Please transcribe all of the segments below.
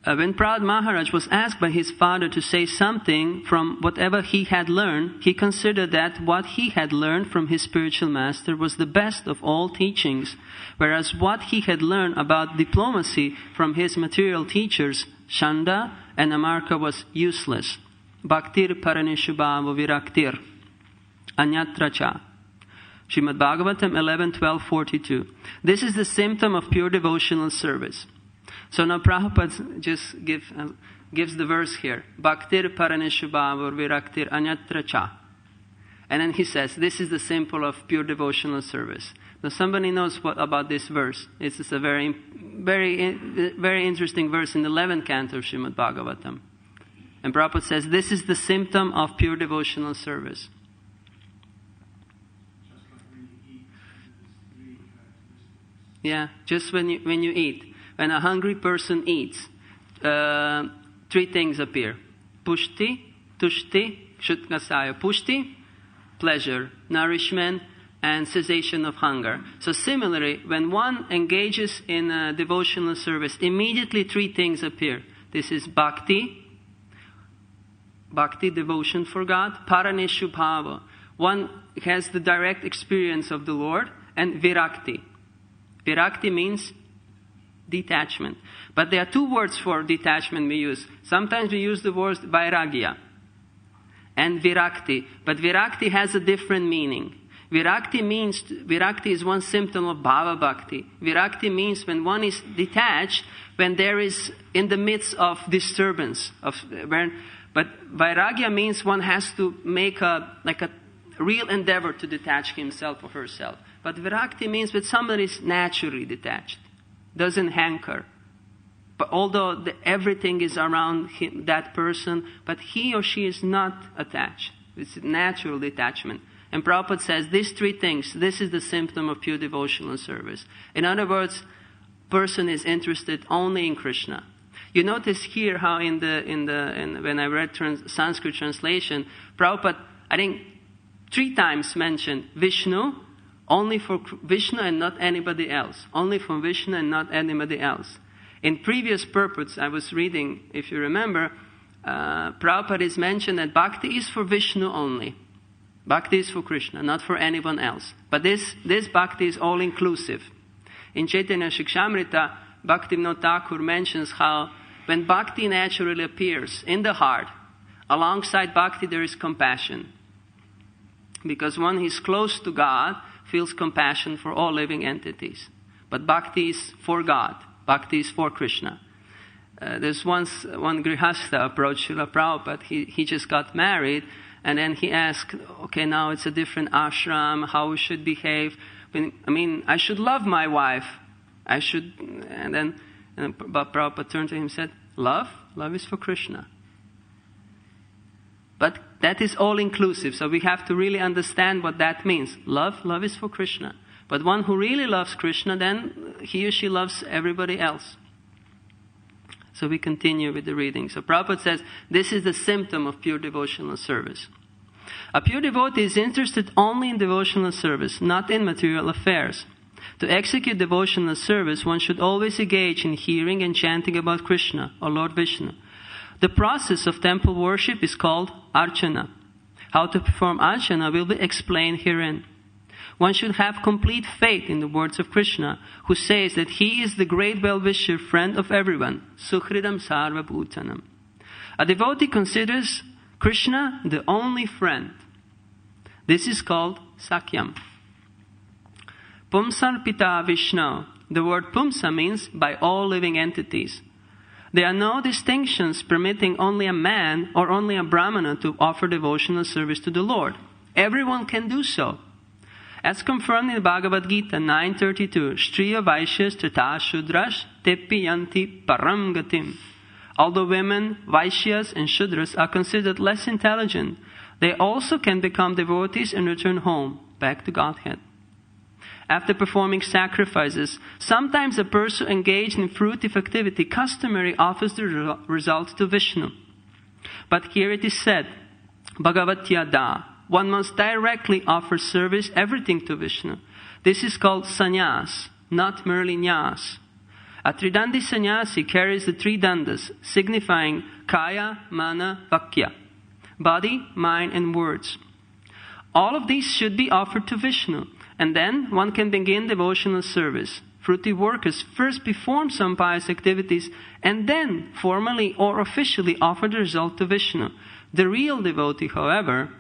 When Prahlad Maharaj was asked by his father to say something from whatever he had learned, he considered that what he had learned from his spiritual master was the best of all teachings, whereas what he had learned about diplomacy from his material teachers, Chanda and Amarka, was useless. Bhaktir paranishubhavo viraktir anyatra cha. Srimad Bhagavatam 11:12-42. This is the symptom of pure devotional service. So now Prabhupada just gives the verse here. Bhaktir paranishubhavo viraktir anyatra cha. And then he says, this is the symbol of pure devotional service. Now somebody knows what about this verse. This is a very, very, very interesting verse in the 11th canto of Srimad Bhagavatam. And Prabhupada says, this is the symptom of pure devotional service. Yeah, just when you eat. When a hungry person eats, 3 things appear. Pushti, tushti, shutkasaya. Pushti, pleasure, nourishment, and cessation of hunger. So similarly, when one engages in a devotional service, immediately 3 things appear. This is bhakti, devotion for God, paranishubhava. One has the direct experience of the Lord, and virakti. Virakti means detachment. But there are 2 words for detachment we use. Sometimes we use the words vairagya and virakti. But virakti has a different meaning. Virakti is one symptom of bhava bhakti. Virakti means when one is detached, when there is in the midst of disturbance. But vairagya means one has to make a real endeavor to detach himself or herself. But virakti means that somebody is naturally detached, doesn't hanker. But although everything is around him, that person, but he or she is not attached. It's natural detachment. And Prabhupada says these 3 things, this is the symptom of pure devotional service. In other words, person is interested only in Krishna. You notice here how when I read Sanskrit translation, Prabhupada, I think 3 times mentioned Vishnu, only for Vishnu and not anybody else. Only for Vishnu and not anybody else. In previous purports I was reading, if you remember, Prabhupada is mentioned that Bhakti is for Vishnu only. Bhakti is for Krishna, not for anyone else. But this Bhakti is all-inclusive. In Chaitanya Shikshamrita, Bhaktivinoda Thakur mentions how when Bhakti naturally appears in the heart, alongside Bhakti there is compassion. Because one who is close to God feels compassion for all living entities. But Bhakti is for God. Bhakti is for Krishna. There's one Grihastha approached Srila Prabhupada. He just got married. And then he asked, okay, now it's a different ashram, how we should behave. I should love my wife. But Prabhupada turned to him and said, love is for Krishna. But that is all-inclusive, so we have to really understand what that means. Love is for Krishna. But one who really loves Krishna, then he or she loves everybody else. So we continue with the reading. So Prabhupada says, this is the symptom of pure devotional service. A pure devotee is interested only in devotional service, not in material affairs. To execute devotional service, one should always engage in hearing and chanting about Krishna, or Lord Vishnu. The process of temple worship is called archana. How to perform archana will be explained herein. One should have complete faith in the words of Krishna, who says that he is the great well-wisher, friend of everyone, Sukhridam Sarva Bhutanam. A devotee considers Krishna the only friend. This is called Sakyam. Pumsar Pita Vishnu. The word Pumsa means by all living entities. There are no distinctions permitting only a man or only a Brahmana to offer devotional service to the Lord. Everyone can do so. As confirmed in the Bhagavad Gita 9.32, Shriya Vaishyas Tata Shudras Tepi Yanti Param Gatim. Although women, Vaishyas and Shudras are considered less intelligent, they also can become devotees and return home, back to Godhead. After performing sacrifices, sometimes a person engaged in fruitive activity customarily offers the results to Vishnu. But here it is said, Bhagavatyada, one must directly offer service, everything to Vishnu. This is called sannyas, not merely nyas. A Tridandi sannyasi carries the three dandas, signifying kaya, mana, vakya, body, mind, and words. All of these should be offered to Vishnu, and then one can begin devotional service. Fruity workers first perform some pious activities and then formally or officially offer the result to Vishnu. The real devotee, however,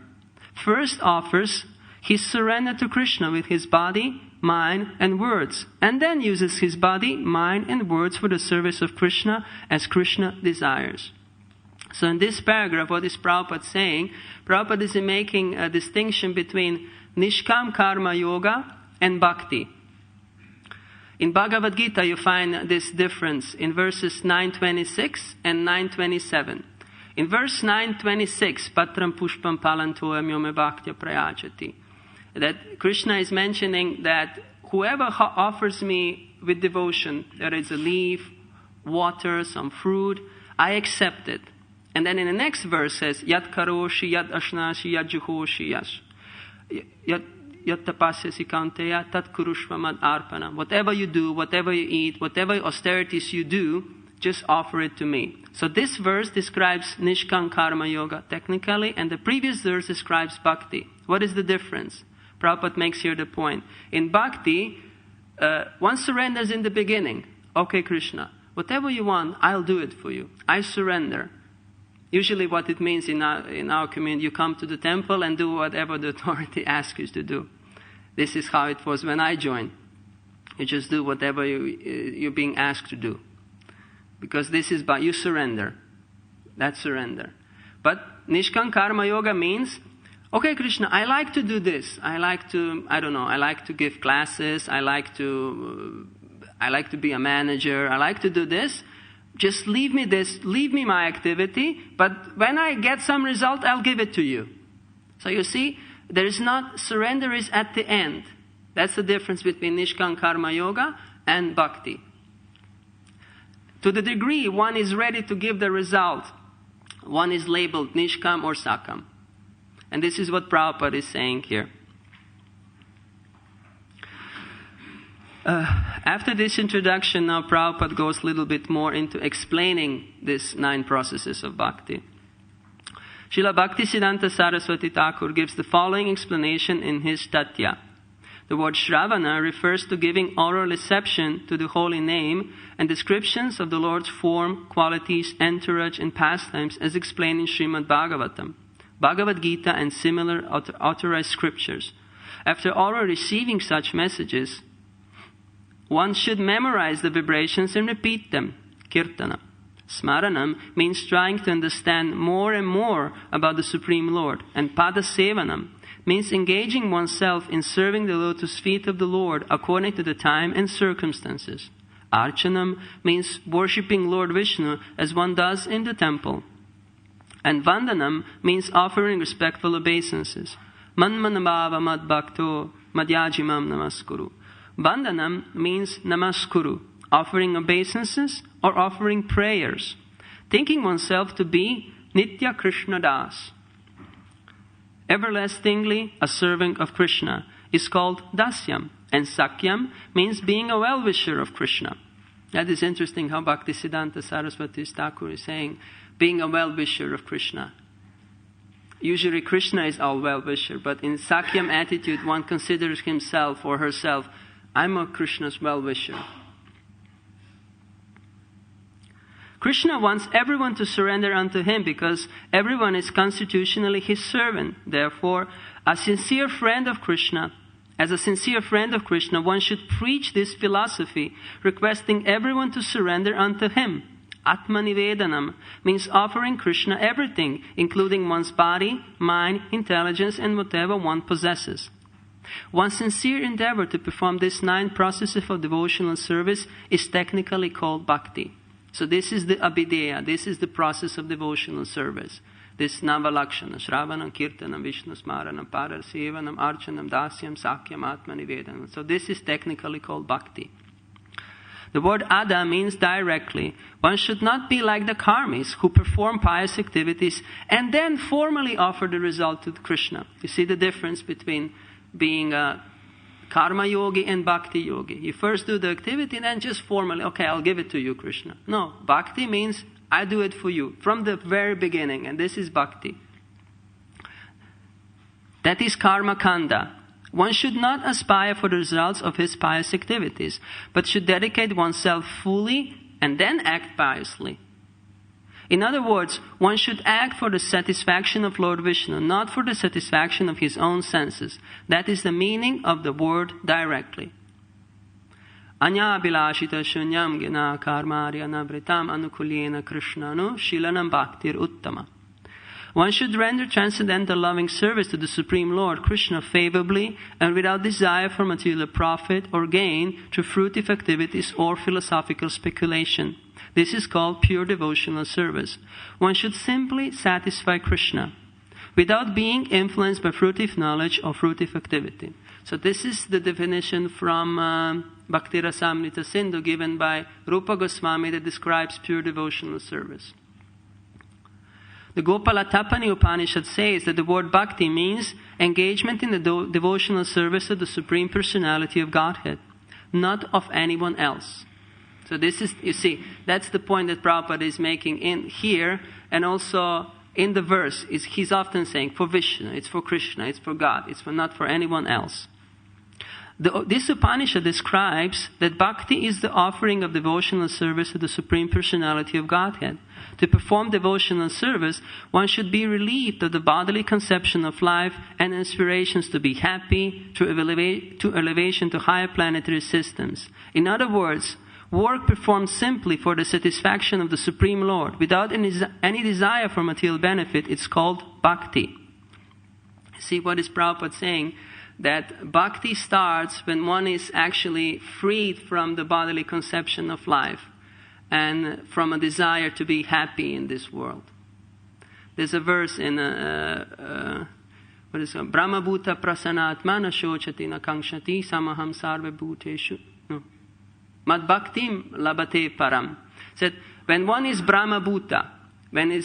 first offers his surrender to Krishna with his body, mind, and words, and then uses his body, mind, and words for the service of Krishna as Krishna desires. So in this paragraph, what is Prabhupada saying? Prabhupada is making a distinction between Nishkam Karma Yoga and Bhakti. In Bhagavad Gita, you find this difference in verses 926 and 927. In verse 926, Patram Pushpam Palantoam Yome Bhaktya Prayachati, that Krishna is mentioning that whoever offers me with devotion, there is a leaf, water, some fruit, I accept it. And then in the next verse says, Yat karoshi, yat ashnashi, yat juhoshi, yat tapasyasi kanteya, tat kurushva mad arpana. Whatever you do, whatever you eat, whatever austerities you do, just offer it to me. So this verse describes Nishkam Karma Yoga technically, and the previous verse describes Bhakti. What is the difference? Prabhupada makes here the point. In Bhakti, one surrenders in the beginning. Okay, Krishna, whatever you want, I'll do it for you. I surrender. Usually what it means in our community, you come to the temple and do whatever the authority asks you to do. This is how it was when I joined. You just do whatever you're being asked to do. Because this is you surrender. That's surrender. But Nishkam Karma Yoga means, okay, Krishna, I like to do this. I like to give classes. I like to be a manager. I like to do this. Just leave me my activity, but when I get some result, I'll give it to you. So you see, surrender is at the end. That's the difference between Nishkam Karma Yoga and Bhakti. To the degree one is ready to give the result, one is labeled Nishkam or Sakam. And this is what Prabhupada is saying here. After this introduction, now Prabhupada goes a little bit more into explaining these 9 processes of bhakti. Srila Bhaktisiddhanta Saraswati Thakur gives the following explanation in his Tatya. The word Shravana refers to giving oral reception to the holy name and descriptions of the Lord's form, qualities, entourage, and pastimes as explained in Srimad Bhagavatam, Bhagavad Gita, and similar authorized scriptures. After oral receiving such messages, one should memorize the vibrations and repeat them, kirtana. Smaranam means trying to understand more and more about the Supreme Lord. And padasevanam means engaging oneself in serving the lotus feet of the Lord according to the time and circumstances. Archanam means worshipping Lord Vishnu as one does in the temple. And vandanam means offering respectful obeisances. Manmanabhava mad bhakto madhyajimam namaskuru. Vandanam means namaskuru, offering obeisances or offering prayers, thinking oneself to be Nitya Krishna Das. Everlastingly a servant of Krishna is called Dasyam, and Sakyam means being a well-wisher of Krishna. That is interesting how Bhaktisiddhanta Saraswati Thakur is saying, being a well-wisher of Krishna. Usually Krishna is our well-wisher, but in Sakyam attitude one considers himself or herself, I'm a Krishna's well-wisher. Krishna wants everyone to surrender unto him because everyone is constitutionally his servant. Therefore, as a sincere friend of Krishna, one should preach this philosophy, requesting everyone to surrender unto him. Atmanivedanam means offering Krishna everything, including one's body, mind, intelligence, and whatever one possesses. One's sincere endeavor to perform these 9 processes of devotional service is technically called bhakti. So this is the abhideya, this is the process of devotional service. This navalakshana, shravanam, kirtanam, vishnu smaranam, parasevanam, archanam, dasyam, sakyam, atmanivedanam. So this is technically called bhakti. The word ada means directly. One should not be like the karmis who perform pious activities and then formally offer the result to Krishna. You see the difference between being a Karma yogi and bhakti yogi. You first do the activity and then just formally, okay, I'll give it to you, Krishna. No, bhakti means I do it for you from the very beginning, and this is bhakti. That is karma kanda. One should not aspire for the results of his pious activities, but should dedicate oneself fully and then act piously. In other words, one should act for the satisfaction of Lord Vishnu, not for the satisfaction of his own senses. That is the meaning of the word directly. Anya bilashita shunyam gina karmarya nabritam anukulyena krishnanu shilanam bhaktir uttama. One should render transcendental loving service to the Supreme Lord Krishna favorably and without desire for material profit or gain through fruitive activities or philosophical speculation. This is called pure devotional service. One should simply satisfy Krishna without being influenced by fruitive knowledge or fruitive activity. So this is the definition from Bhakti Rasamrita Sindhu given by Rupa Goswami that describes pure devotional service. The Gopala-Tapani Upanishad says that the word bhakti means engagement in the devotional service of the Supreme Personality of Godhead, not of anyone else. So this is, you see, that's the point that Prabhupada is making in here, and also in the verse. He's often saying, for Vishnu, it's for Krishna, it's for God, it's not for anyone else. This Upanishad describes that bhakti is the offering of devotional service to the Supreme Personality of Godhead. To perform devotional service, one should be relieved of the bodily conception of life and inspirations to be happy, to elevation to higher planetary systems. In other words, work performed simply for the satisfaction of the Supreme Lord, without any desire for material benefit, it's called bhakti. See what is Prabhupada saying? That bhakti starts when one is actually freed from the bodily conception of life and from a desire to be happy in this world. There's a verse in what is it? Brahma bhuta prasanatmana shochati na kankshati samaham sarve bhuteshu. No. Mad bhaktim labate param. Said when one is Brahma bhuta, when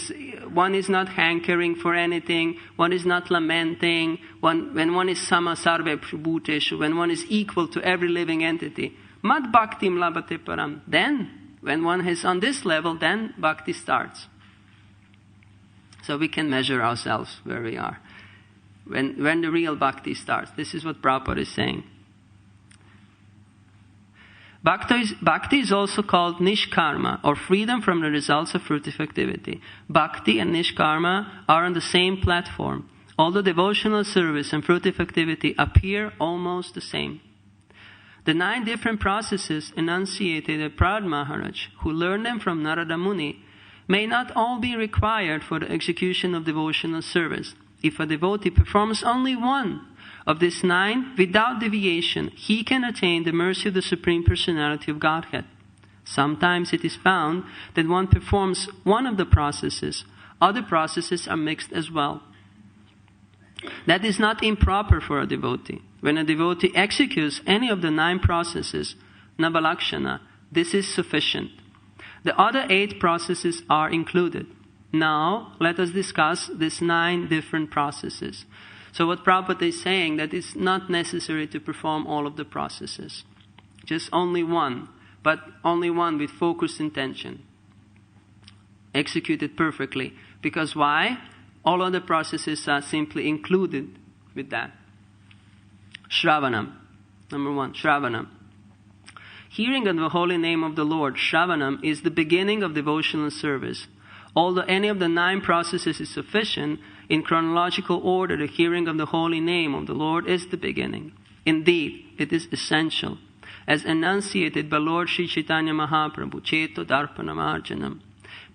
one is not hankering for anything, one is not lamenting, when one is sama sarve bhuteshu, when one is equal to every living entity, mad bhaktim labate param. Then, when one is on this level, then bhakti starts. So we can measure ourselves where we are. When the real bhakti starts. This is what Prabhupada is saying. Bhakti is also called nishkarma, or freedom from the results of fruitive activity. Bhakti and nishkarma are on the same platform, although devotional service and fruitive activity appear almost the same. The 9 different processes enunciated by Prahlad Maharaj, who learned them from Narada Muni, may not all be required for the execution of devotional service. If a devotee performs only one of these 9 without deviation, he can attain the mercy of the Supreme Personality of Godhead. Sometimes it is found that one performs one of the processes. Other processes are mixed as well. That is not improper for a devotee. When a devotee executes any of the 9 processes, nabalakshana, this is sufficient. The other 8 processes are included. Now, let us discuss these 9 different processes. So what Prabhupada is saying, that it's not necessary to perform all of the processes. Just only one, but only one with focused intention. Execute it perfectly. Because why? All other processes are simply included with that. Shravanam. Number 1, Shravanam. Hearing of the holy name of the Lord, Shravanam, is the beginning of devotional service. Although any of the 9 processes is sufficient, in chronological order, the hearing of the holy name of the Lord is the beginning. Indeed, it is essential. As enunciated by Lord Sri Chaitanya Mahaprabhu, Cheto Darpanam Arjanam.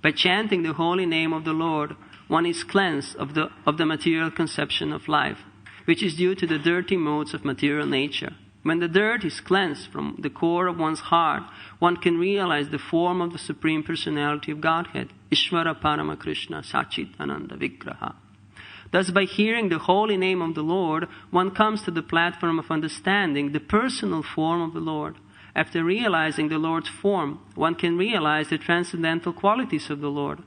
By chanting the holy name of the Lord, one is cleansed of the material conception of life, which is due to the dirty modes of material nature. When the dirt is cleansed from the core of one's heart, one can realize the form of the Supreme Personality of Godhead, Ishvara Parama Krishna Sachit Ananda Vigraha. Thus, by hearing the holy name of the Lord, one comes to the platform of understanding the personal form of the Lord. After realizing the Lord's form, one can realize the transcendental qualities of the Lord.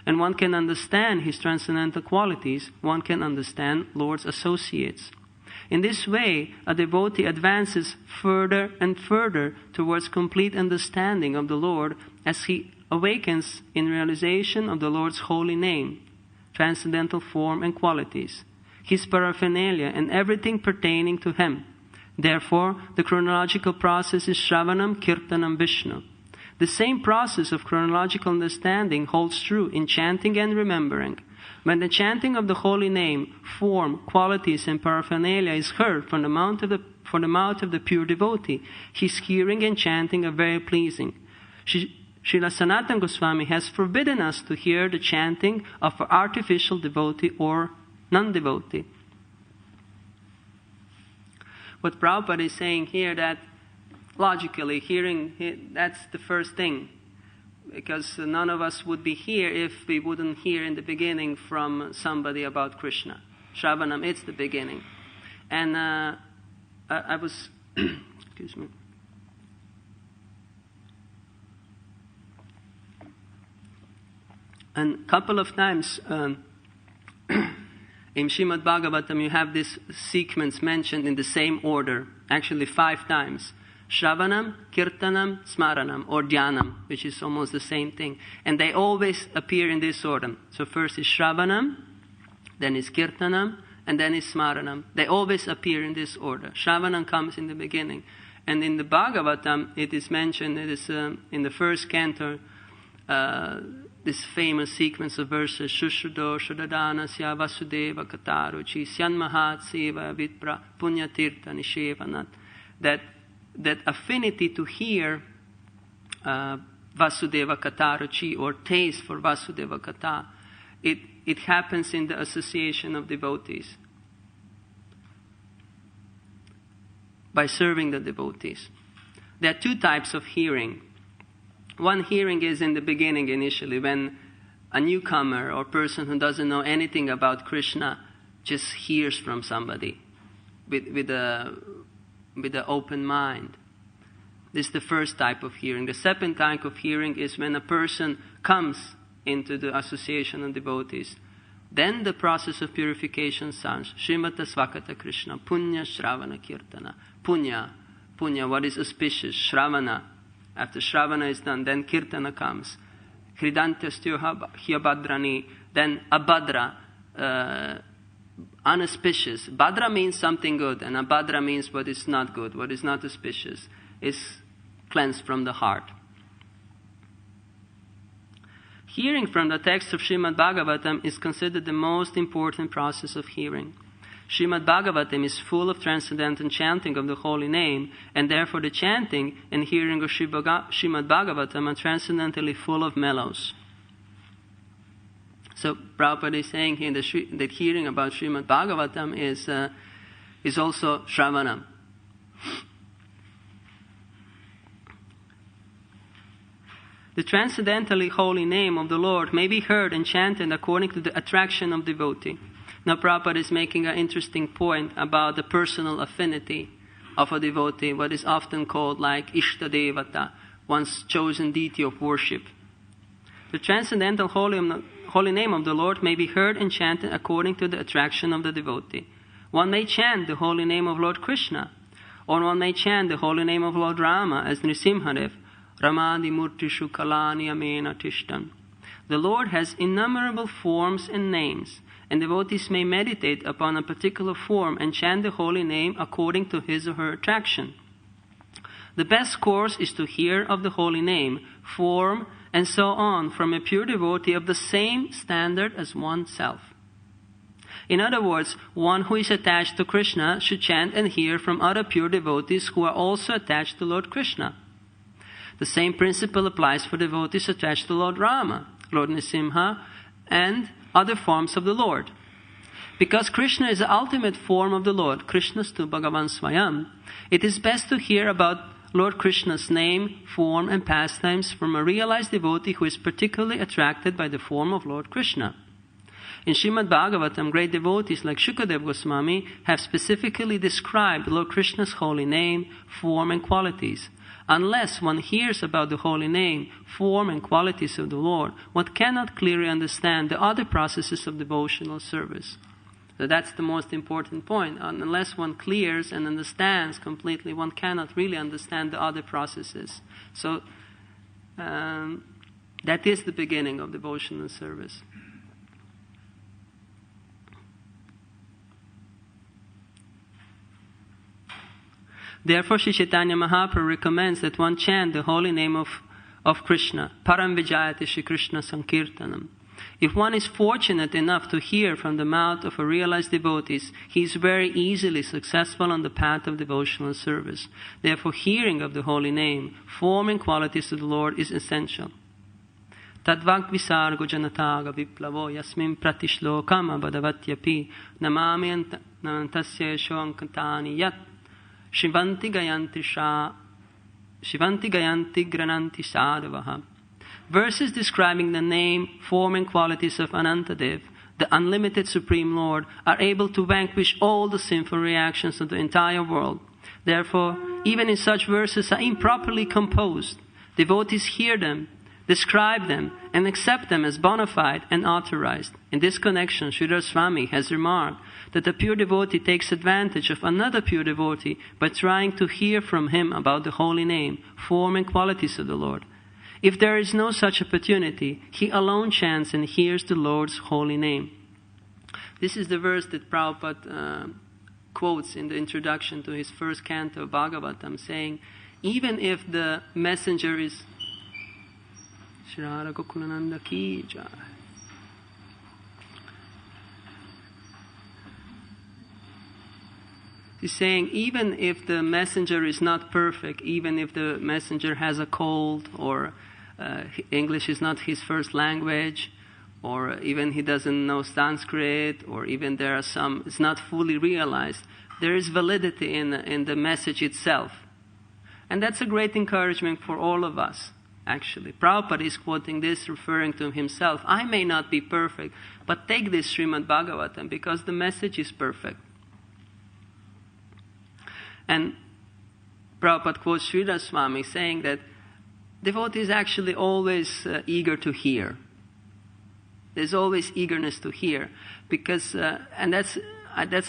And one can understand His transcendental qualities. One can understand Lord's associates. In this way, a devotee advances further and further towards complete understanding of the Lord as he awakens in realization of the Lord's holy name, transcendental form and qualities, his paraphernalia and everything pertaining to him. Therefore, the chronological process is Shravanam, Kirtanam, Vishnu. The same process of chronological understanding holds true in chanting and remembering. When the chanting of the holy name, form, qualities, and paraphernalia is heard from the mouth of the pure devotee, his hearing and chanting are very pleasing. Srila Sanatana Goswami has forbidden us to hear the chanting of an artificial devotee or non-devotee. What Prabhupada is saying here, that logically hearing, that's the first thing. Because none of us would be here if we wouldn't hear in the beginning from somebody about Krishna. Shravanam, it's the beginning. And I was, excuse me. And a couple of times in Srimad Bhagavatam you have this sequence mentioned in the same order, actually 5 times. Shravanam, Kirtanam, Smaranam, or Dhyanam, which is almost the same thing. And they always appear in this order. So first is Shravanam, then is Kirtanam, and then is Smaranam. They always appear in this order. Shravanam comes in the beginning. And in the Bhagavatam, it is mentioned, it is in the first canto, this famous sequence of verses, Shushudo, Shudadana, Sya Vasudeva, Kataruchi, Syanmahat, Seva, Vipra, Punyatirtha, Nishevanat. That affinity to hear Vasudeva Kataruchi, or taste for Vasudeva Kata, it happens in the association of devotees, by serving the devotees. There are 2 types of hearing. One hearing is in the beginning initially, when a newcomer or person who doesn't know anything about Krishna just hears from somebody with an open mind. This is the first type of hearing. The second type of hearing is when a person comes into the association of devotees. Then the process of purification starts. Srimata Svakata Krishna, Punya Shravana Kirtana. Punya, what is auspicious? Shravana. After Shravana is done, then Kirtana comes. Hridantastyo Hyabhadrani. Then Abhadra, unauspicious. Bhadra means something good, and Abhadra means what is not good, what is not auspicious, is cleansed from the heart. Hearing from the text of Srimad Bhagavatam is considered the most important process of hearing. Srimad Bhagavatam is full of transcendental chanting of the holy name, and therefore the chanting and hearing of Srimad Bhagavatam are transcendentally full of mellows. So Prabhupada is saying here that hearing about Srimad Bhagavatam is also Shravanam. The transcendentally holy name of the Lord may be heard and chanted according to the attraction of devotee. Now Prabhupada is making an interesting point about the personal affinity of a devotee, what is often called like Ishta Devata, one's chosen deity of worship. The transcendental holy name of the Lord may be heard and chanted according to the attraction of the devotee. One may chant the holy name of Lord Krishna, or one may chant the holy name of Lord Rama as Nrisimhadev, Ramadi Murtishu Kalani Amena Tishtan. The Lord has innumerable forms and names, and devotees may meditate upon a particular form and chant the holy name according to his or her attraction. The best course is to hear of the holy name, form, and so on from a pure devotee of the same standard as oneself. In other words, one who is attached to Krishna should chant and hear from other pure devotees who are also attached to Lord Krishna. The same principle applies for devotees attached to Lord Rama, Lord Nrisimha, and other forms of the Lord. Because Krishna is the ultimate form of the Lord, Krishnastu Bhagavan Swayam, it is best to hear about Lord Krishna's name, form, and pastimes from a realized devotee who is particularly attracted by the form of Lord Krishna. In Srimad Bhagavatam, great devotees like Shukadev Goswami have specifically described Lord Krishna's holy name, form, and qualities. Unless one hears about the holy name, form, and qualities of the Lord, one cannot clearly understand the other processes of devotional service. So that's the most important point. Unless one clears and understands completely, one cannot really understand the other processes. So that is the beginning of devotional service. Therefore, Sri Chaitanya Mahaprabhu recommends that one chant the holy name of Krishna, Param Vijayate Shri Krishna Sankirtanam. If one is fortunate enough to hear from the mouth of a realized devotee, he is very easily successful on the path of devotional service. Therefore, hearing of the holy name, forming qualities to the Lord, is essential. Tadvak visargo janataga viplavo yasmin pratishlokam abhadavatyapi namami antasya shoankantani yat Shivanti Gayanti Grananti Sadhavaha. Verses describing the name, form and qualities of Anantadev, the unlimited Supreme Lord, are able to vanquish all the sinful reactions of the entire world. Therefore, even if such verses are improperly composed, devotees hear them, describe them, and accept them as bona fide and authorized. In this connection, Sridhar Swami has remarked that a pure devotee takes advantage of another pure devotee by trying to hear from him about the holy name, form and qualities of the Lord. If there is no such opportunity, he alone chants and hears the Lord's holy name. This is the verse that Prabhupada quotes in the introduction to his first canto of Bhagavatam, saying, even if the messenger is Shri Radha Gokulananda Ki Jai. He's saying, even if the messenger is not perfect, even if the messenger has a cold, or English is not his first language, or even he doesn't know Sanskrit, or even there are some, it's not fully realized, there is validity in the message itself. And that's a great encouragement for all of us, actually. Prabhupada is quoting this, referring to himself. I may not be perfect, but take this Srimad Bhagavatam, because the message is perfect. And Prabhupada quotes Sridhar Swami saying that devotee is actually always eager to hear. There's always eagerness to hear, because and that's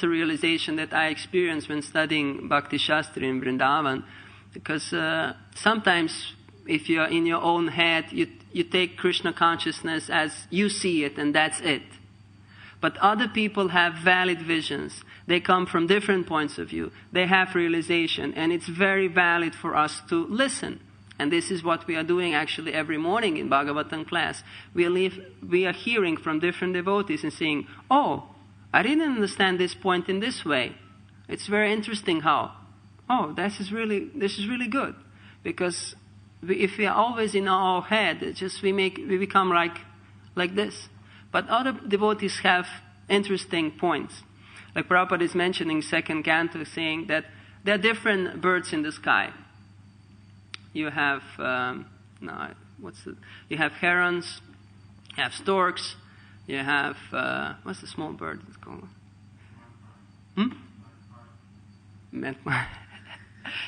a realization that I experienced when studying Bhakti Shastri in Vrindavan, because sometimes if you're in your own head, you take Krishna consciousness as you see it and that's it. But other people have valid visions. They come from different points of view. They have realization, and it's very valid for us to listen. And this is what we are doing actually every morning in Bhagavatam class. We are hearing from different devotees and saying, oh, I didn't understand this point in this way. It's very interesting how. Oh, this is really good. Because if we are always in our head, we become like this. But other devotees have interesting points. Like Prabhupada is mentioning second canto, saying that there are different birds in the sky. You have you have herons, you have storks, you have what's the small bird it's called?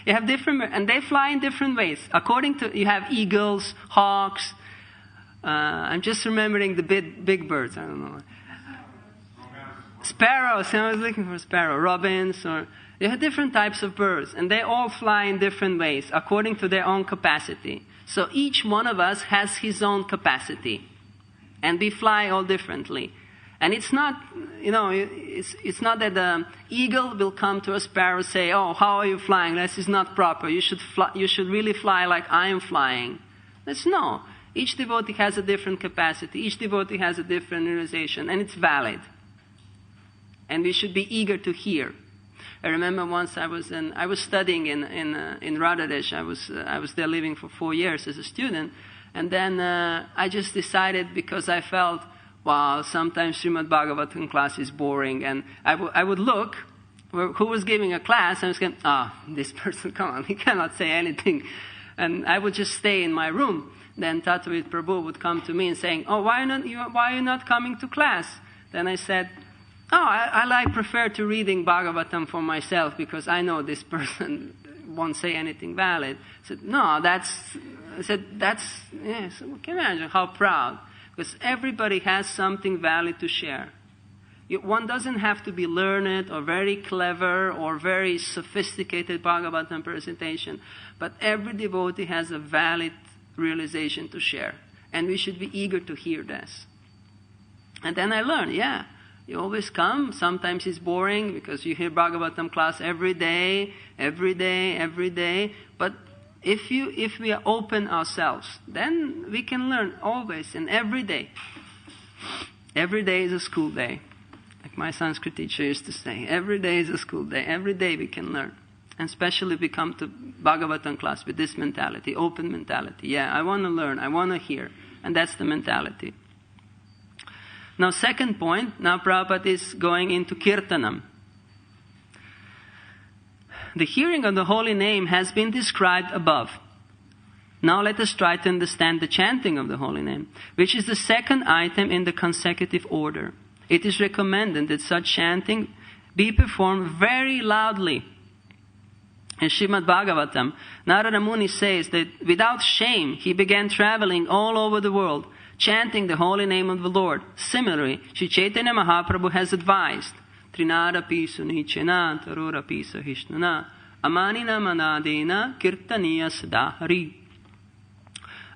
You have different, and they fly in different ways. According to, you have eagles, hawks. I'm just remembering the big birds. I don't know. Sparrows. I was looking for sparrow. Robins, or you have different types of birds, and they all fly in different ways according to their own capacity. So each one of us has his own capacity, and we fly all differently. And it's not, it's not that the eagle will come to a sparrow and say, "Oh, how are you flying? This is not proper. You should really fly like I am flying." No. Each devotee has a different capacity. Each devotee has a different realization, and it's valid. And we should be eager to hear. I remember once I was studying in Radhadesh. I was there living for 4 years as a student, and then I just decided, because I felt, wow, sometimes Srimad Bhagavatam class is boring, and I would look who was giving a class, and I was going, this person, come on, he cannot say anything, and I would just stay in my room. Then Tattvavit Prabhu would come to me and saying, "Oh, why are you not coming to class?" Then I said, I prefer to reading Bhagavatam for myself, because I know this person won't say anything valid. I said, yes, can you imagine how proud? Because everybody has something valid to share. One doesn't have to be learned or very clever or very sophisticated Bhagavatam presentation. But every devotee has a valid realization to share. And we should be eager to hear this. And then I learned, you always come. Sometimes it's boring because you hear Bhagavatam class every day. But if we are open ourselves, then we can learn always and every day. Every day is a school day. Like my Sanskrit teacher used to say, every day is a school day. Every day we can learn. And especially if we come to Bhagavatam class with this mentality, open mentality. I want to learn, I want to hear. And that's the mentality. Now, second point, now Prabhupada is going into Kirtanam. The hearing of the holy name has been described above. Now let us try to understand the chanting of the holy name, which is the second item in the consecutive order. It is recommended that such chanting be performed very loudly. In Srimad Bhagavatam, Narada Muni says that without shame he began traveling all over the world, chanting the holy name of the Lord. Similarly, Sri Chaitanya Mahaprabhu has advised, Trinada pisu nichena, tarura pisu hishnana, amanina manadena, kirtaniya sadahari.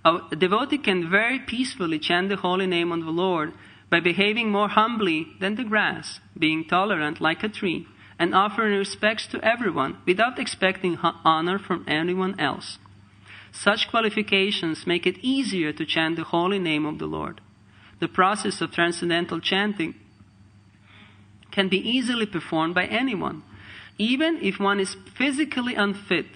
A devotee can very peacefully chant the holy name of the Lord by behaving more humbly than the grass, being tolerant like a tree, and offering respects to everyone without expecting honor from anyone else. Such qualifications make it easier to chant the holy name of the Lord. The process of transcendental chanting can be easily performed by anyone, even if one is physically unfit,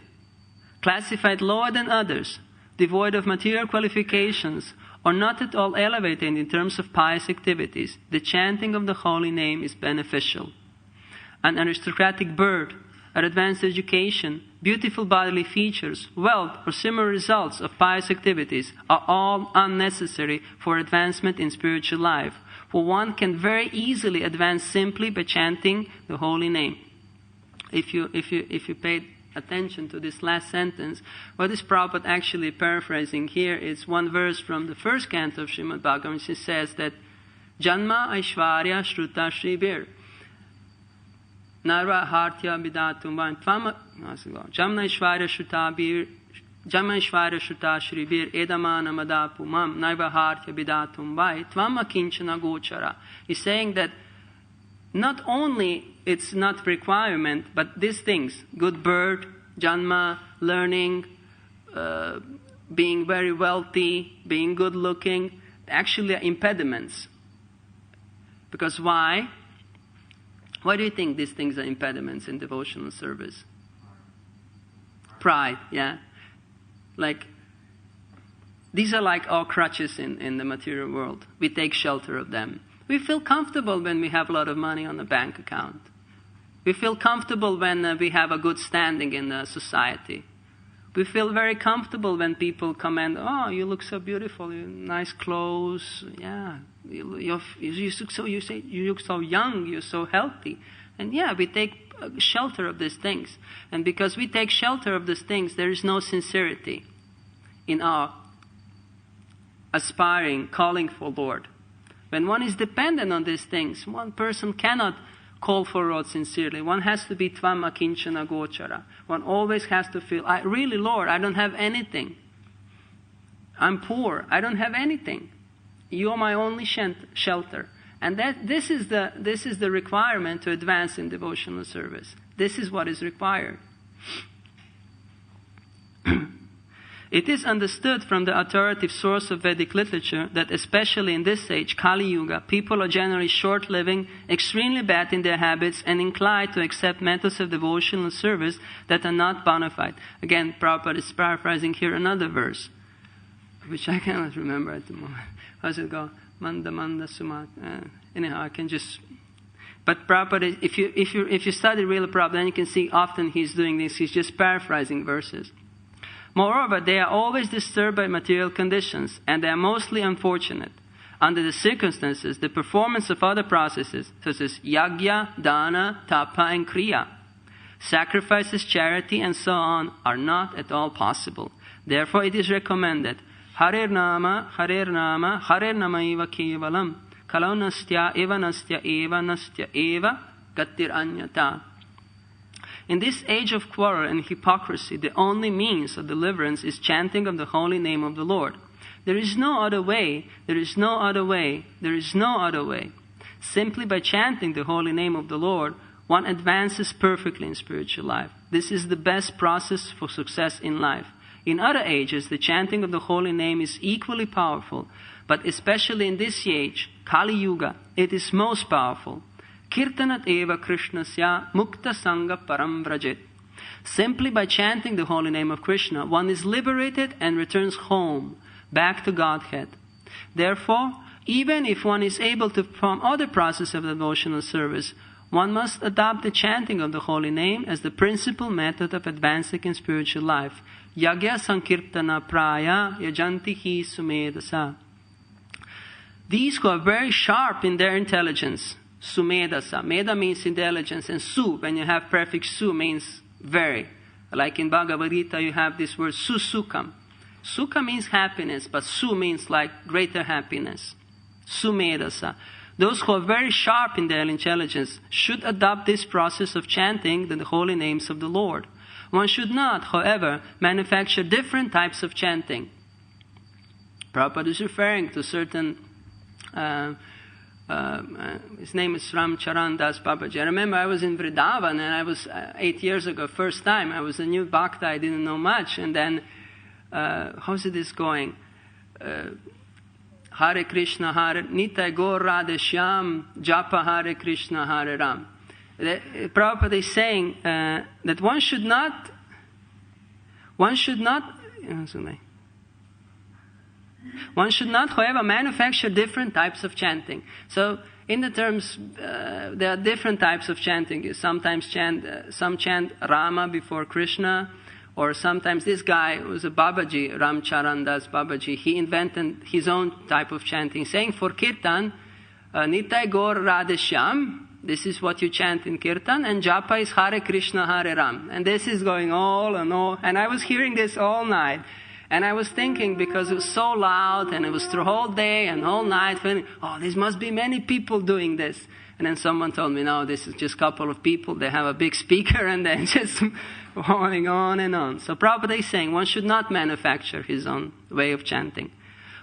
classified lower than others, devoid of material qualifications, or not at all elevated in terms of pious activities. The chanting of the holy name is beneficial. An aristocratic birth, an advanced education, beautiful bodily features, wealth, or similar results of pious activities are all unnecessary for advancement in spiritual life, for one can very easily advance simply by chanting the holy name. If you paid attention to this last sentence, what is Prabhupada actually paraphrasing here is one verse from the first canto of Srimad Bhagavatam, which says that Janma Aishwarya Shruta Shrivir Narva Hartya Bidatum Jamna Aishwarya Shruta Shrivir Edamana Madapumam Naiva Hartya Bidatum Vai Tvama Kinchana Gochara. He's saying that not only it's not requirement, but these things, good birth, janma, learning, being very wealthy, being good looking, actually are impediments. Because why? Why do you think these things are impediments in devotional service? Pride, Like, these are like our crutches in the material world. We take shelter of them. We feel comfortable when we have a lot of money on the bank account. We feel comfortable when we have a good standing in the society. We feel very comfortable when people comment, "Oh, you look so beautiful, nice clothes, you look so young, you're so healthy." And we take shelter of these things. And because we take shelter of these things, there is no sincerity in our aspiring, calling for Lord. When one is dependent on these things, one person cannot call for Lord sincerely. One has to be tvam akinchana gochara. One always has to feel, really, Lord, I don't have anything. I'm poor. I don't have anything. You are my only shelter. And this is the requirement to advance in devotional service. This is what is required. It is understood from the authoritative source of Vedic literature that especially in this age, Kali Yuga, people are generally short-living, extremely bad in their habits, and inclined to accept methods of devotional service that are not bona fide. Again, Prabhupada is paraphrasing here another verse, which I cannot remember at the moment. How does it go? Manda manda sumat. Anyhow, I can just... But Prabhupada, if you study real Prabhupada, then you can see often he's doing this. He's just paraphrasing verses. Moreover, they are always disturbed by material conditions, and they are mostly unfortunate. Under the circumstances, the performance of other processes, such as yagya, dana, tapa, and kriya, sacrifices, charity, and so on, are not at all possible. Therefore, it is recommended, Harer nama, Harer nama, Harer namaiva kevalam, Kalo nastya eva nastya eva gatir anyata. In this age of quarrel and hypocrisy, the only means of deliverance is chanting of the holy name of the Lord. There is no other way, there is no other way, there is no other way. Simply by chanting the holy name of the Lord, one advances perfectly in spiritual life. This is the best process for success in life. In other ages, the chanting of the holy name is equally powerful, but especially in this age, Kali Yuga, it is most powerful. Kirtanat eva Krishnasya mukta sangha param vrajit. Simply by chanting the holy name of Krishna, one is liberated and returns home, back to Godhead. Therefore, even if one is able to perform other processes of devotional service, one must adopt the chanting of the holy name as the principal method of advancing in spiritual life. Yagya sankirtana praya yajanti hi sumedasa. These who are very sharp in their intelligence, sumedasa. Meda means intelligence, and su, when you have prefix su, means very. Like in Bhagavad Gita, you have this word susukam. Sukha means happiness, but su means like greater happiness. Sumedasa. Those who are very sharp in their intelligence should adopt this process of chanting the holy names of the Lord. One should not, however, manufacture different types of chanting. Prabhupada is referring to certain his name is Ram Charan Das Babaji. I remember I was in Vrindavan, and I was 8 years ago, first time. I was a new bhakta, I didn't know much. And then, how's this going? Hare Krishna, Hare Nitai Gaur Radhe Shyam, Japa Hare Krishna, Hare Ram. Prabhupada is saying that one should not, however, manufacture different types of chanting. So, in the terms, there are different types of chanting. Sometimes some chant Rama before Krishna, or sometimes this guy was a Babaji, Ram Charan Das Babaji. He invented his own type of chanting, saying for Kirtan, Nitai Gaur Radhe Shyam. This is what you chant in Kirtan, and Japa is Hare Krishna, Hare Ram. And this is going all and all. And I was hearing this all night. And I was thinking, because it was so loud, and it was through whole day and whole night, feeling, oh, there must be many people doing this. And then someone told me, no, this is just a couple of people. They have a big speaker, and they're just going on and on. So Prabhupada is saying one should not manufacture his own way of chanting.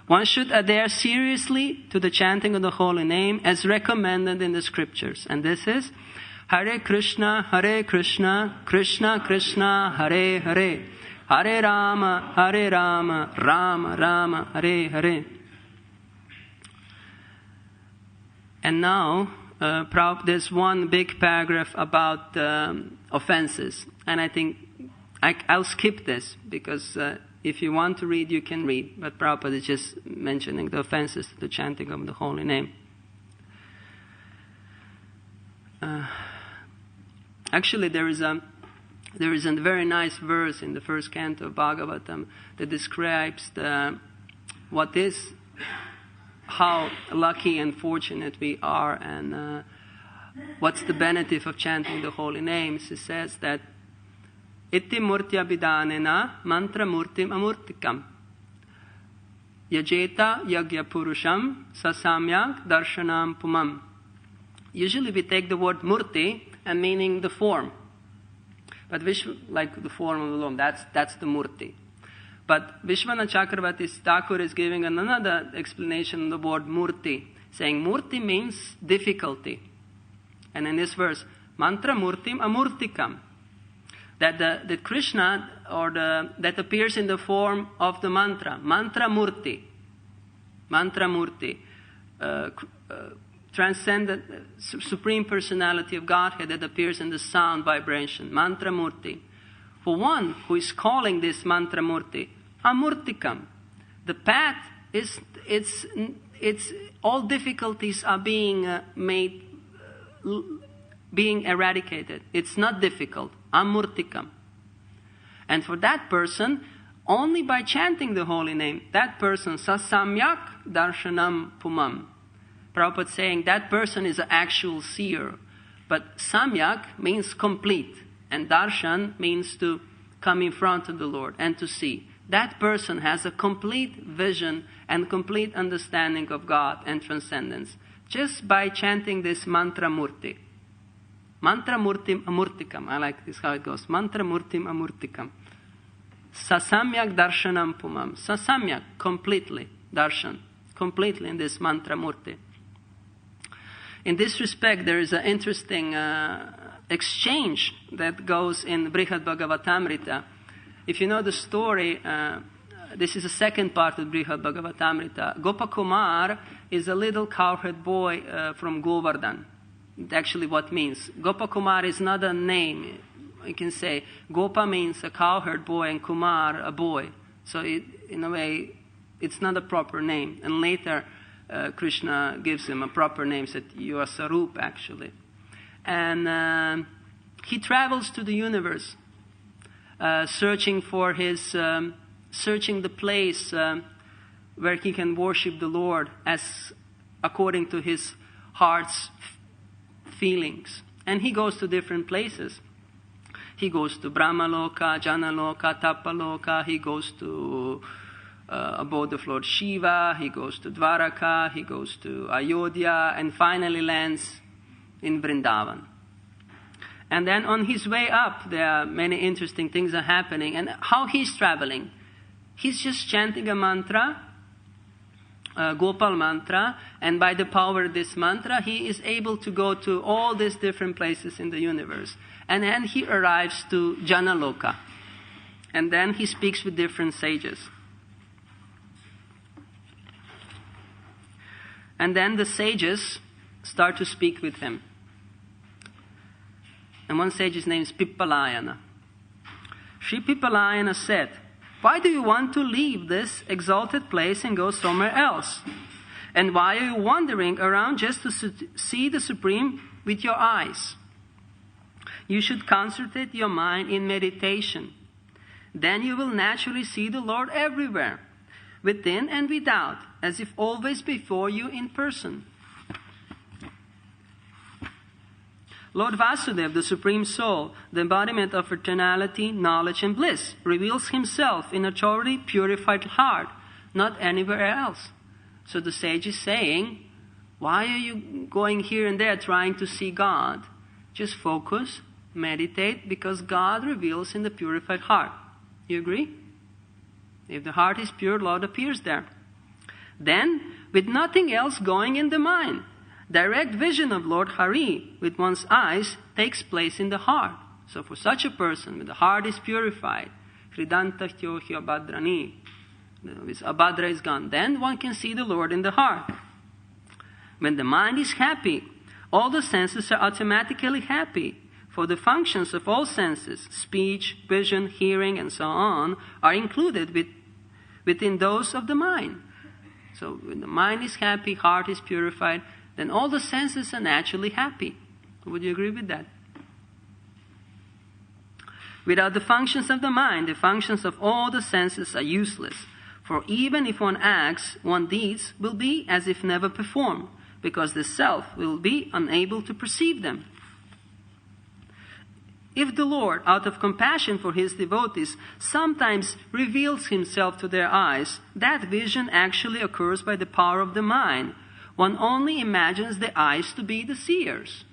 One should adhere seriously to the chanting of the holy name as recommended in the scriptures. And this is Hare Krishna, Krishna Krishna, Hare Hare. Hare Rama, Rama Rama, Hare Hare. And now, there's one big paragraph about offenses. And I think I'll skip this, because if you want to read, you can read. But Prabhupada is just mentioning the offenses to the chanting of the holy name. Actually, there is a very nice verse in the first canto of Bhagavatam that describes how lucky and fortunate we are, and what's the benefit of chanting the holy names. It says that Iti murtya bidanena mantra murtim amurtikam yajeta yagya purusham sasamyak darshanam pumam. Usually we take the word murti and meaning the form. But like the form of the Lord, that's the murti. But Vishwanath Chakravarti Thakur is giving another explanation of the word murti, saying murti means difficulty. And in this verse, mantra murtim amurtikam, that Krishna, that appears in the form of the mantra murti, transcendent, supreme personality of Godhead that appears in the sound vibration, mantra murti. For one who is calling this mantra murti, amurtikam, the path is, it's all difficulties are being eradicated. It's not difficult, amurtikam. And for that person, only by chanting the holy name, that person, sasamyak darshanam pumam. Prabhupada saying that person is an actual seer. But samyak means complete. And darshan means to come in front of the Lord and to see. that person has a complete vision and complete understanding of God and transcendence just by chanting this mantra murti. Mantra murtim amurtikam. I like this how it goes. Mantra murtim amurtikam. Sasamyak darshanam pumam. Sasamyak, completely. Darshan. Completely in this mantra murti. In this respect, there is an interesting exchange that goes in Brihad Bhagavatamrita. If you know the story, this is the second part of Brihad Bhagavatamrita. Gopakumar is a little cowherd boy from Govardhan. It's actually what it means. Gopakumar is not a name. You can say Gopa means a cowherd boy and Kumar a boy. So in a way, it's not a proper name. And later, Krishna gives him a proper name, said you are Sarup actually. And he travels to the universe, searching the place where he can worship the Lord as according to his heart's feelings. And he goes to different places. He goes to Brahmaloka, Janaloka, Tapaloka. He goes to abode of Lord Shiva. He goes to Dwaraka. He goes to Ayodhya, and finally lands in Vrindavan. And then on his way up, there are many interesting things are happening. And how he's traveling? He's just chanting a mantra, Gopal mantra, and by the power of this mantra, he is able to go to all these different places in the universe. And then he arrives to Janaloka. And then he speaks with different sages. And then the sages start to speak with him. And one sage's name is Pippalayana. Sri Pippalayana said, "Why do you want to leave this exalted place and go somewhere else? And why are you wandering around just to see the Supreme with your eyes? You should concentrate your mind in meditation. Then you will naturally see the Lord everywhere, within and without, as if always before you in person." Lord Vasudeva, the Supreme Soul, the embodiment of eternality, knowledge and bliss, reveals himself in a totally purified heart, not anywhere else. So the sage is saying, why are you going here and there trying to see God? Just focus, meditate, because God reveals in the purified heart. You agree? If the heart is pure, Lord appears there. Then, with nothing else going in the mind, direct vision of Lord Hari with one's eyes takes place in the heart. So for such a person, when the heart is purified, Hridantahyohi Abhadrani, this Abhadra is gone, then one can see the Lord in the heart. When the mind is happy, all the senses are automatically happy. For the functions of all senses, speech, vision, hearing, and so on, are included within those of the mind. So when the mind is happy, heart is purified, then all the senses are naturally happy. Would you agree with that? Without the functions of the mind, the functions of all the senses are useless. For even if one acts, one's deeds will be as if never performed, because the self will be unable to perceive them. If the Lord, out of compassion for his devotees, sometimes reveals himself to their eyes, that vision actually occurs by the power of the mind. One only imagines the eyes to be the seers.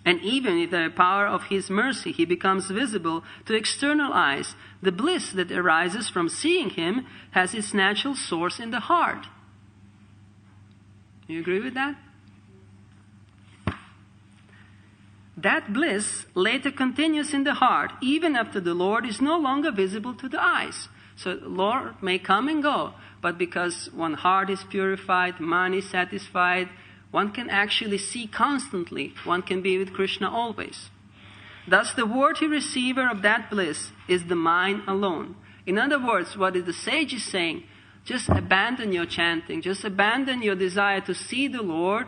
And even with the power of his mercy, he becomes visible to external eyes. The bliss that arises from seeing him has its natural source in the heart. You agree with that? That bliss later continues in the heart, even after the Lord is no longer visible to the eyes. So the Lord may come and go, but because one's heart is purified, mind is satisfied, one can actually see constantly. One can be with Krishna always. Thus the worthy receiver of that bliss is the mind alone. In other words, what the sage is saying, just abandon your chanting, just abandon your desire to see the Lord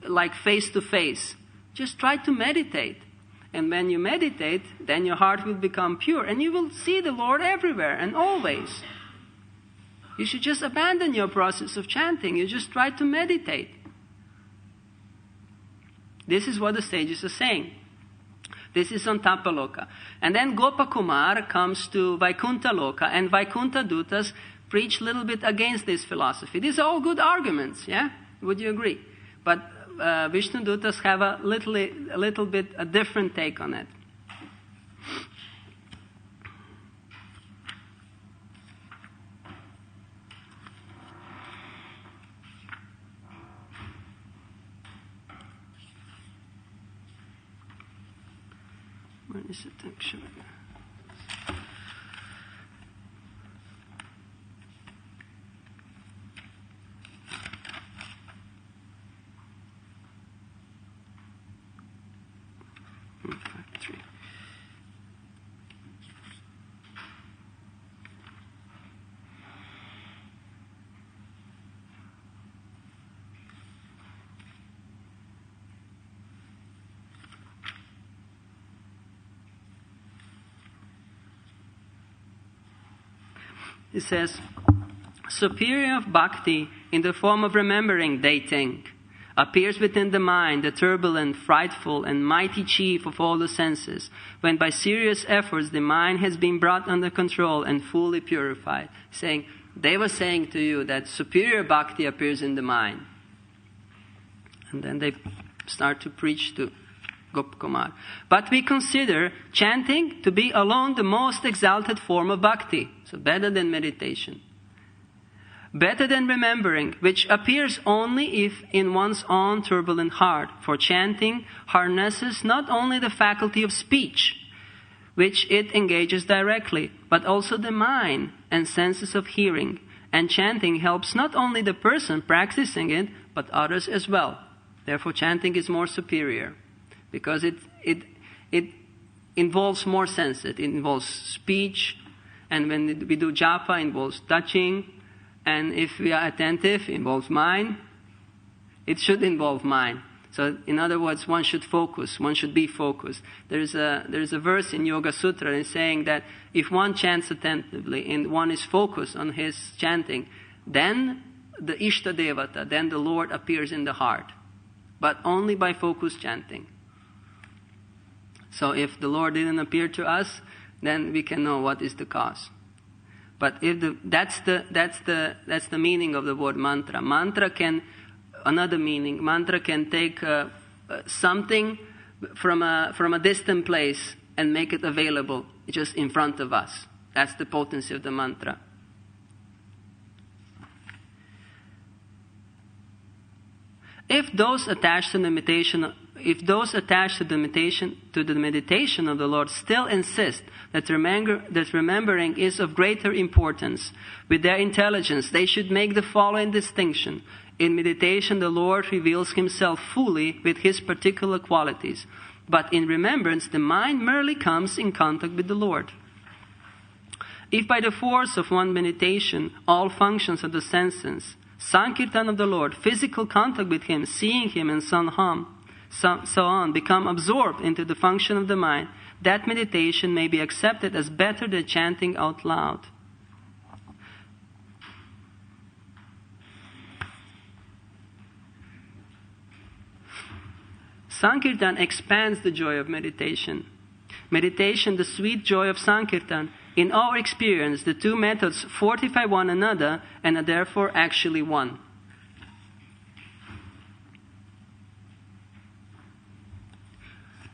like face to face. Just try to meditate. And when you meditate, then your heart will become pure. And you will see the Lord everywhere and always. You should just abandon your process of chanting. You just try to meditate. This is what the sages are saying. This is on Tapaloka. And then Gopakumar comes to Vaikuntha Loka, and Vaikuntha Dutas preach a little bit against this philosophy. These are all good arguments, yeah? Would you agree? But Vishnu Dutas have a little bit a different take on it. Where is it actually? It says, superior of bhakti in the form of remembering, they think, appears within the mind, the turbulent, frightful, and mighty chief of all the senses, when by serious efforts the mind has been brought under control and fully purified. Saying, they were saying to you that superior bhakti appears in the mind. And then they start to preach to Gopakumar. But we consider chanting to be alone the most exalted form of bhakti. So better than meditation. Better than remembering, which appears only if in one's own turbulent heart. For chanting harnesses not only the faculty of speech, which it engages directly, but also the mind and senses of hearing. And chanting helps not only the person practicing it, but others as well. Therefore, chanting is more superior, because it involves more senses. It involves speech, and when we do japa, it involves touching, and if we are attentive, it involves mind. It should involve mind. So, in other words, one should focus. One should be focused. There is a verse in Yoga Sutra that is saying that if one chants attentively and one is focused on his chanting, then the Ishta Devata, then the Lord appears in the heart, but only by focused chanting. So, if the Lord didn't appear to us, then we can know what is the cause. But if that's the meaning of the word mantra. Mantra can take something from a distant place and make it available just in front of us. That's the potency of the mantra. If those attached to the meditation of the Lord still insist that remembering is of greater importance, with their intelligence they should make the following distinction. In meditation the Lord reveals Himself fully with His particular qualities, but in remembrance the mind merely comes in contact with the Lord. If by the force of one meditation all functions of the senses, Sankirtan of the Lord, physical contact with Him, seeing Him and so on, become absorbed into the function of the mind, that meditation may be accepted as better than chanting out loud. Sankirtan expands the joy of meditation. Meditation, the sweet joy of Sankirtan. In our experience, the two methods fortify one another and are therefore actually one.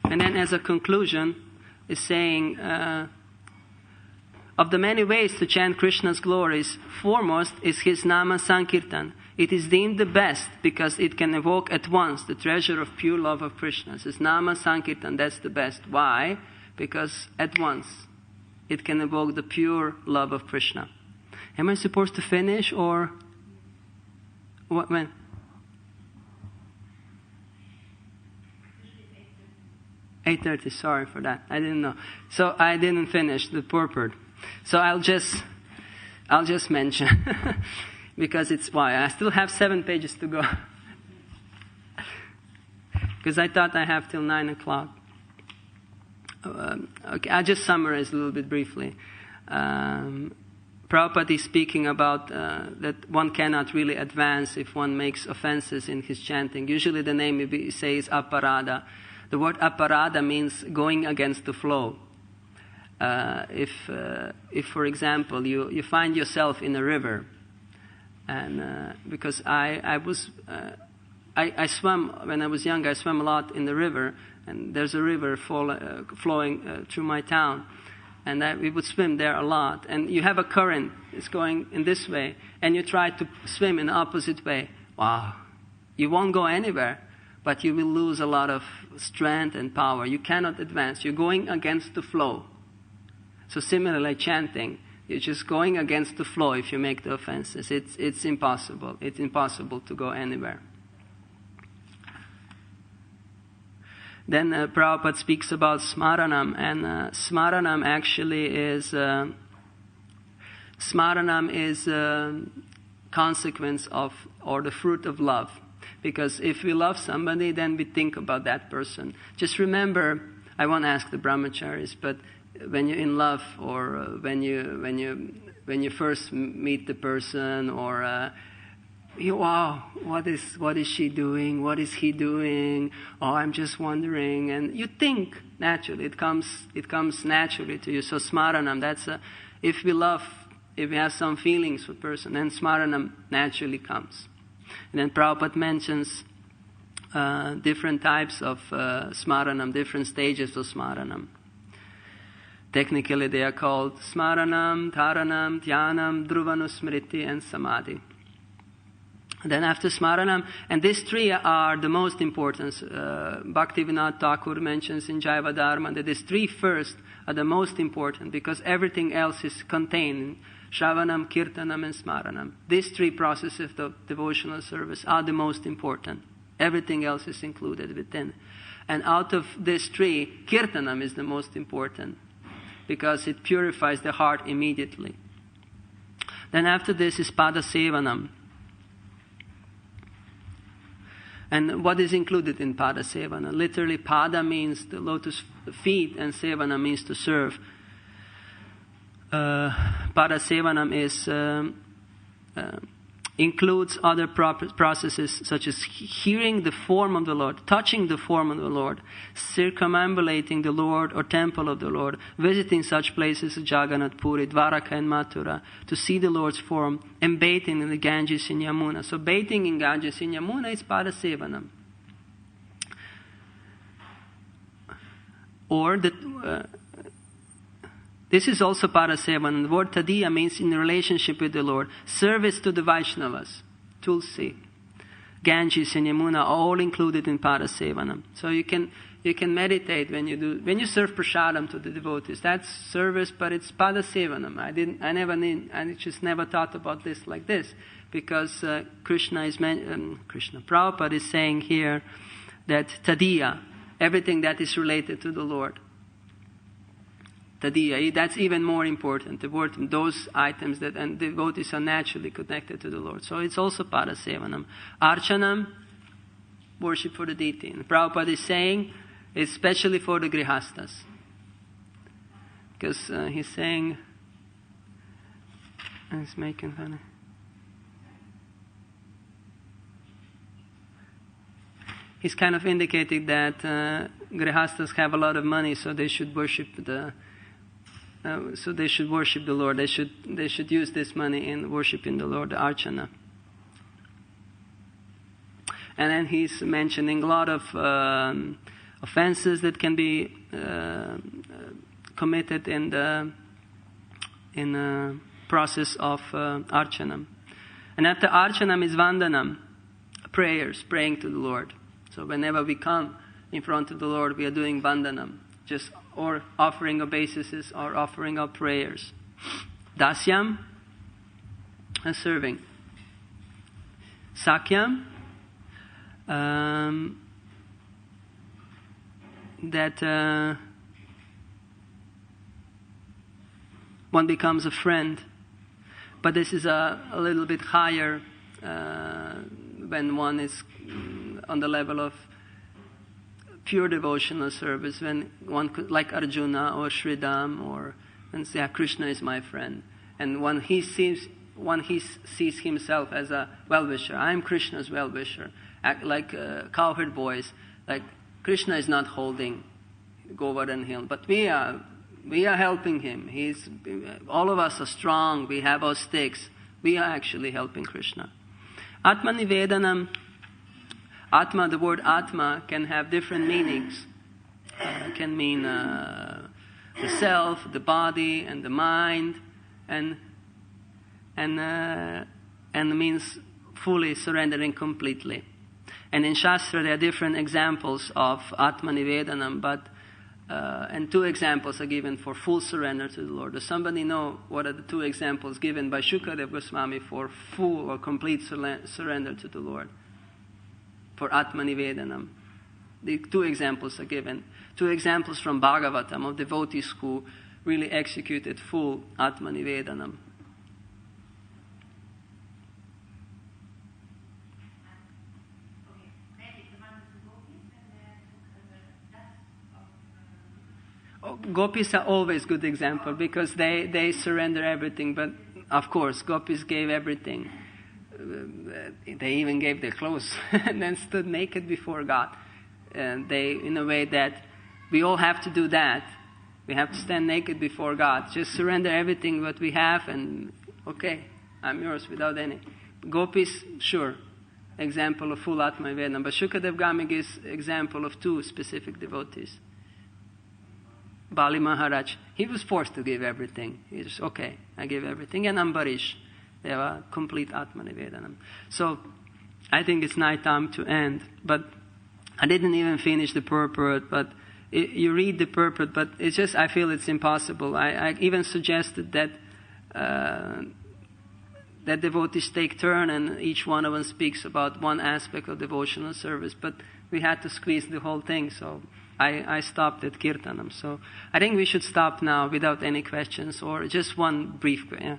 And then as a conclusion, is saying, of the many ways to chant Krishna's glories, foremost is His Nama Sankirtan. It is deemed the best because it can evoke at once the treasure of pure love of Krishna. His Nama Sankirtan, that's the best. Why? Because at once it can evoke the pure love of Krishna. Am I supposed to finish or what? When? 8:30. Sorry for that. I didn't know. So I didn't finish the purport. So I'll just mention because it's why I still have 7 pages to go. Because I thought I have till 9 o'clock. Okay, I'll just summarize a little bit briefly. Prabhupada is speaking about that one cannot really advance if one makes offenses in his chanting. Usually the name we say is aparada. The word aparada means going against the flow. If for example, you find yourself in a river, and because I swam when I was young, I swam a lot in the river, and there's a river flowing through my town, and we would swim there a lot. And you have a current, it's going in this way, and you try to swim in the opposite way. Wow, you won't go anywhere, but you will lose a lot of strength and power. You cannot advance. You're going against the flow. So similarly, chanting, you're just going against the flow if you make the offenses. It's impossible. It's impossible to go anywhere. Then Prabhupada speaks about smaranam, and smaranam actually is consequence of, or the fruit of love. Because if we love somebody, then we think about that person. Just remember, I won't ask the brahmacharis, but when you're in love, or when you first meet the person, or wow, what is she doing? What is he doing? Oh, I'm just wondering. And you think naturally, it comes naturally to you. So smaranam, that's if we have some feelings for a person, then smaranam naturally comes. And then Prabhupada mentions different types of smaranam, different stages of smaranam. Technically, they are called smaranam, taranam, dhyanam, dhruvanusmriti, and samadhi. Then after smaranam, and these three are the most important. Bhaktivinoda Thakur mentions in Jaiva Dharma that these three first are the most important, because everything else is contained in Shravanam, Kirtanam, and Smaranam. These three processes of devotional service are the most important. Everything else is included within. And out of these three, Kirtanam is the most important, because it purifies the heart immediately. Then after this is Pada Sevanam. And what is included in Pada Sevana? Literally, Pada means the lotus feet, and Sevana means to serve. Pada Sevanam includes other processes such as hearing the form of the Lord, touching the form of the Lord, circumambulating the Lord or temple of the Lord, visiting such places as Jagannath Puri, Dwaraka and Mathura, to see the Lord's form, and bathing in the Ganges in Yamuna. So bathing in Ganges in Yamuna is Pada Sevanam. Or this is also Pada Sevanam. The word Tadiya means in relationship with the Lord. Service to the Vaishnavas. Tulsi, Ganges and Yamuna are all included in Pada Sevanam. So you can meditate when you serve prasadam to the devotees. That's service, but it's Pada Sevanam. I just never thought about this like this, because Prabhupada is saying here that Tadiya, everything that is related to the Lord. Tadiya, that's even more important. Those items and devotees are naturally connected to the Lord. So it's also Pada Sevanam. Archanam, worship for the deity. And Prabhupada is saying, especially for the Grihastas. Because he's saying, he's making fun. He's kind of indicating that Grihastas have a lot of money, so they should worship the Lord. They should use this money in worshiping the Lord, the Archana. And then he's mentioning a lot of offenses that can be committed in the process of Archanam. And after Archanam is Vandanam, praying to the Lord. So whenever we come in front of the Lord, we are doing Vandanam, or offering obeisances or offering up prayers. Dasyam, and serving. Sakyam, that one becomes a friend. But this is a little bit higher when one is on the level of pure devotional service, when one could, like Arjuna or Sridham, and say, Krishna is my friend. And when he sees himself as a well-wisher, I am Krishna's well-wisher. Act like cowherd boys, like Krishna is not holding Govardhan Hill, but we are helping him. All of us are strong. We have our sticks. We are actually helping Krishna. Atma Nivedanam. Atma, the word Atma can have different meanings. It can mean the self, the body, and the mind, and means fully surrendering completely. And in Shastra there are different examples of Atma Nivedanam, and 2 examples are given for full surrender to the Lord. Does somebody know what are the 2 examples given by Shukadev Goswami for full or complete surrender to the Lord? For Atma Nivedanam. The 2 examples are given. 2 examples from Bhagavatam of devotees who really executed full Atma Nivedanam. Gopis are always good example because they surrender everything, but of course Gopis gave everything. They even gave their clothes and then stood naked before God. And they, in a way that we all have to do that. We have to stand naked before God. Just surrender everything what we have and okay, I'm yours without any. Gopis, sure, example of full Atma Nivedanam. But Shukadev Goswami gives example of 2 specific devotees. Bali Maharaj, he was forced to give everything. He just, okay, I give everything. And Ambarish, they have a complete Atma Nivedanam. So, I think it's night time to end. But I didn't even finish the purport, but you read the purport, but it's just, I feel it's impossible. I even suggested that that devotees take turn and each one of them speaks about one aspect of devotional service, but we had to squeeze the whole thing, so I stopped at Kirtanam. So I think we should stop now without any questions or just one brief question. Yeah.